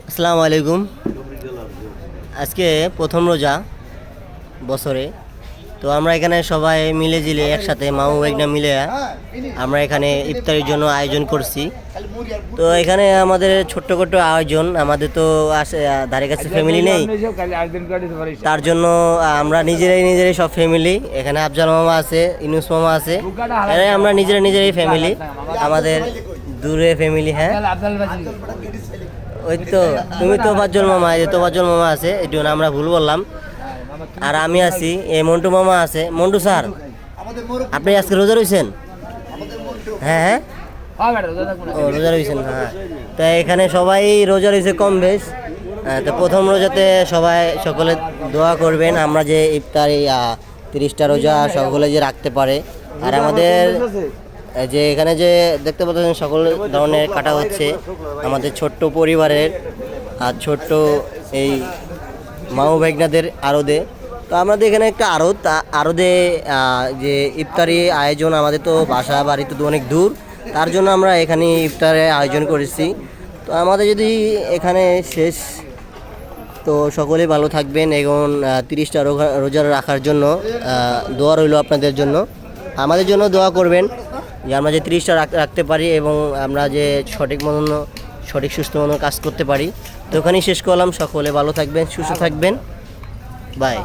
আসসালামু আলাইকুম। আজকে প্রথম রোজা বছরে, তো আমরা এখানে সবাই মিলে জিলে একসাথে মাও একনা মিলে আমরা এখানে ইফতারির জন্য আয়োজন করছি। তো এখানে আমাদের ছোট্ট ছোট্ট আয়োজন, আমাদের তো ধারে কাছে ফ্যামিলি নেই, তার জন্য আমরা নিজেরাই সব ফ্যামিলি। এখানে আফজাল মামা আছে, ইনুস মামা আছে, আমরা নিজেরাই ফ্যামিলি, আমাদের দূরে ফ্যামিলি। হ্যাঁ, ওই তো তুমি তোফাজ্জল মামা, এই যে তোফাজ্জল মামা আছে, এই জন্য আমরা ভুল বললাম। আর আমি আছি, এই মন্টু মামা আছে। মন্টু স্যার, আপনি আজকে রোজা রয়েছেন? হ্যাঁ ও রোজা রয়েছেন। হ্যাঁ, তো এখানে সবাই রোজা রয়েছে কম বেশ। তো প্রথম রোজাতে সবাই সকলে দোয়া করবেন, আমরা যে ইফতারি 30টা রোজা সকলে যে রাখতে পারে। আর আমাদের যে এখানে যে দেখতে পাচ্ছেন সকল ধরনের কাটা হচ্ছে আমাদের ছোট্ট পরিবারের আর ছোট্ট এই মাও ভাইগনাদের আরদে। তো আমাদের এখানে একটা আরদে যে ইফতারি আয়োজন, আমাদের তো বাসা বাড়ি তো অনেক দূর, তার জন্য আমরা এখানে ইফতারের আয়োজন করেছি। তো আমাদের যদি এখানে শেষ, তো সকলেই ভালো থাকবেন এবং 30টা রোজা রাখার জন্য দোয়া রইল আপনাদের জন্য। আমাদের জন্য দোয়া করবেন যে আমরা যে 30টা রাখতে পারি এবং আমরা যে সঠিক সুস্থ মতো কাজ করতে পারি। তো ওখানেই শেষ করলাম। সকলে ভালো থাকবেন, সুস্থ থাকবেন, বাই।